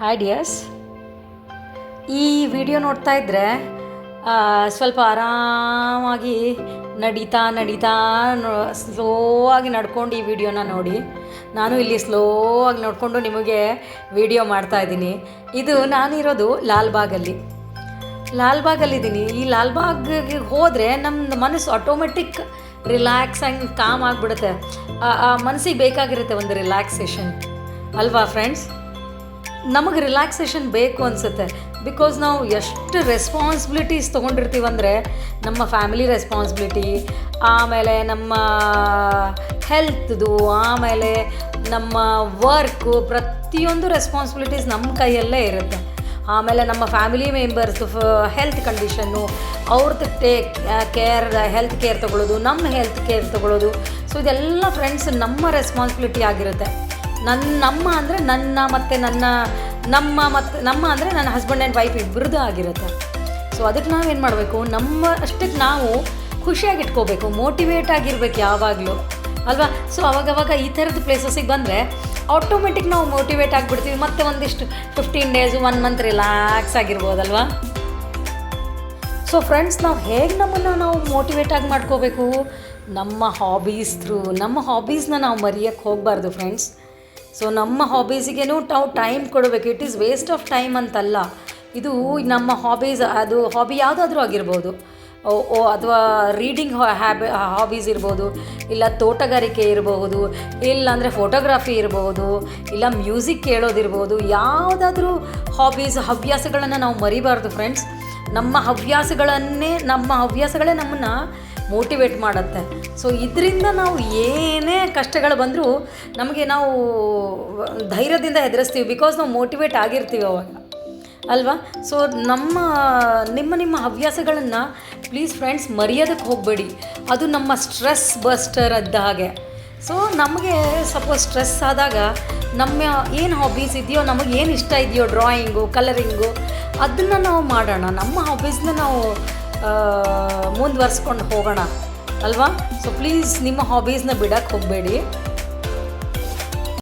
Hi dears, ಈ video ನೋಡ್ತಾ ಇದ್ದರೆ ಸ್ವಲ್ಪ ಆರಾಮಾಗಿ ನಡೀತಾ ಸ್ಲೋ ಆಗಿ ನಡ್ಕೊಂಡು ಈ ವಿಡಿಯೋನ ನೋಡಿ. ನಾನು ಇಲ್ಲಿ ಸ್ಲೋ ಆಗಿ ನೋಡಿಕೊಂಡು ನಿಮಗೆ ವಿಡಿಯೋ ಮಾಡ್ತಾಯಿದ್ದೀನಿ. ಇದು ನಾನಿರೋದು ಲಾಲ್ಬಾಗಲ್ಲಿದ್ದೀನಿ. ಈ ಲಾಲ್ಬಾಗ್ಗೆ ಹೋದರೆ ನಮ್ಮ ಮನಸ್ಸು ಆಟೋಮೆಟಿಕ್ ರಿಲ್ಯಾಕ್ಸ್ ಆಗಿ ಕಾಮ್ ಆಗಿಬಿಡುತ್ತೆ. ಮನಸ್ಸಿಗೆ ಬೇಕಾಗಿರುತ್ತೆ ಒಂದು ರಿಲ್ಯಾಕ್ಸೇಷನ್ ಅಲ್ವಾ ಫ್ರೆಂಡ್ಸ್? ನಮಗೆ ರಿಲ್ಯಾಕ್ಸೇಷನ್ ಬೇಕು ಅನಿಸುತ್ತೆ. ಬಿಕಾಸ್ ನಾವು ಎಷ್ಟು ರೆಸ್ಪಾನ್ಸಿಬಿಲಿಟೀಸ್ ತೊಗೊಂಡಿರ್ತೀವಂದರೆ, ನಮ್ಮ ಫ್ಯಾಮಿಲಿ ರೆಸ್ಪಾನ್ಸಿಬಿಲಿಟಿ, ಆಮೇಲೆ ನಮ್ಮ ಹೆಲ್ತ್ದು, ಆಮೇಲೆ ನಮ್ಮ ವರ್ಕು, ಪ್ರತಿಯೊಂದು ರೆಸ್ಪಾನ್ಸಿಬಿಲಿಟೀಸ್ ನಮ್ಮ ಕೈಯಲ್ಲೇ ಇರುತ್ತೆ. ಆಮೇಲೆ ನಮ್ಮ ಫ್ಯಾಮಿಲಿ ಮೆಂಬರ್ಸ್ದು ಹೆಲ್ತ್ ಕಂಡೀಷನ್ನು, ಅವ್ರದ್ದು ಹೆಲ್ತ್ ಕೇರ್ ತೊಗೊಳ್ಳೋದು, ನಮ್ಮ ಹೆಲ್ತ್ ಕೇರ್ ತೊಗೊಳ್ಳೋದು. ಸೊ ಇದೆಲ್ಲ ಫ್ರೆಂಡ್ಸ್ ನಮ್ಮ ರೆಸ್ಪಾನ್ಸಿಬಿಲಿಟಿ ಆಗಿರುತ್ತೆ. ನಮ್ಮ ಅಂದರೆ ನಮ್ಮ ಅಂದರೆ ನನ್ನ ಹಸ್ಬೆಂಡ್ ಆ್ಯಂಡ್ ವೈಫ್ ಇಬ್ಬರದ್ದು ಆಗಿರುತ್ತೆ. ಸೊ ಅದಕ್ಕೆ ನಾವೇನು ಮಾಡಬೇಕು, ನಮ್ಮ ಅಷ್ಟಕ್ಕೆ ನಾವು ಖುಷಿಯಾಗಿ ಇಟ್ಕೋಬೇಕು, ಮೋಟಿವೇಟ್ ಆಗಿರ್ಬೇಕು ಯಾವಾಗಲೂ ಅಲ್ವಾ? ಸೊ ಅವಾಗವಾಗ ಈ ಥರದ ಪ್ಲೇಸಸ್ಸಿಗೆ ಬಂದರೆ ಆಟೋಮೆಟಿಕ್ ನಾವು ಮೋಟಿವೇಟ್ ಆಗಿಬಿಡ್ತೀವಿ. ಮತ್ತು ಒಂದಿಷ್ಟು 15 ಡೇಸು 1 ಮಂತ್ ರಿಲ್ಯಾಕ್ಸ್ ಆಗಿರ್ಬೋದಲ್ವಾ? ಸೊ ಫ್ರೆಂಡ್ಸ್, ನಾವು ಹೇಗೆ ನಮ್ಮನ್ನು ನಾವು ಮೋಟಿವೇಟ್ ಆಗಿ ಮಾಡ್ಕೋಬೇಕು? ನಮ್ಮ ಹಾಬೀಸ್ ಥ್ರೂ. ನಮ್ಮ ಹಾಬೀಸ್ನ ನಾವು ಮರೆಯೋಕ್ಕೆ ಹೋಗಬಾರ್ದು ಫ್ರೆಂಡ್ಸ್. ಸೊ ನಮ್ಮ ಹಾಬೀಸಿಗೇನು ನಾವು ಟೈಮ್ ಕೊಡಬೇಕು. It is waste of time ಅಂತಲ್ಲ. ಇದು ನಮ್ಮ ಹಾಬೀಸ್, ಅದು ಹಾಬಿ ಯಾವುದಾದ್ರೂ ಆಗಿರ್ಬೋದು, ಅಥವಾ ರೀಡಿಂಗ್ ಹಾಬೀಸ್ ಇರ್ಬೋದು, ಇಲ್ಲ ತೋಟಗಾರಿಕೆ ಇರಬಹುದು, ಇಲ್ಲಾಂದರೆ ಫೋಟೋಗ್ರಫಿ ಇರಬಹುದು, ಇಲ್ಲ ಮ್ಯೂಸಿಕ್ ಕೇಳೋದಿರ್ಬೋದು. ಯಾವುದಾದ್ರೂ ಹವ್ಯಾಸಗಳನ್ನು ನಾವು ಮರಿಬಾರ್ದು ಫ್ರೆಂಡ್ಸ್. ನಮ್ಮ ಹವ್ಯಾಸಗಳೇ ನಮ್ಮನ್ನು ಮೋಟಿವೇಟ್ ಮಾಡುತ್ತೆ. ಸೊ ಇದರಿಂದ ನಾವು ಏನೇ ಕಷ್ಟಗಳು ಬಂದರೂ ನಾವು ಧೈರ್ಯದಿಂದ ಎದುರಿಸ್ತೀವಿ. ಬಿಕಾಸ್ ನಾವು ಮೋಟಿವೇಟ್ ಆಗಿರ್ತೀವಿ ಅವಾಗ ಅಲ್ವಾ? ಸೊ ನಿಮ್ಮ ಹವ್ಯಾಸಗಳನ್ನು ಪ್ಲೀಸ್ ಫ್ರೆಂಡ್ಸ್ ಮರೆಯೋದಕ್ಕೆ ಹೋಗಬೇಡಿ. ಅದು ನಮ್ಮ ಸ್ಟ್ರೆಸ್ ಬಸ್ಟರ್ ಅದ್ದ ಹಾಗೆ. ಸೊ ನಮಗೆ ಸಪೋಸ್ ಸ್ಟ್ರೆಸ್ ಆದಾಗ ನಮ್ಮ ಏನು ಹಾಬೀಸ್ ಇದೆಯೋ, ನಮಗೆ ಏನು ಇಷ್ಟ ಇದೆಯೋ, ಡ್ರಾಯಿಂಗು, ಕಲರಿಂಗು, ಅದನ್ನು ನಾವು ಮಾಡೋಣ. ನಮ್ಮ ಹಾಬೀಸ್ನ ನಾವು ಮುಂದುವರ್ಸ್ಕೊಂಡು ಹೋಗೋಣ ಅಲ್ವಾ? ಸೊ ಪ್ಲೀಸ್ ನಿಮ್ಮ ಹಾಬೀಸ್ನ ಬಿಡೋಕ್ಕೆ ಹೋಗಬೇಡಿ.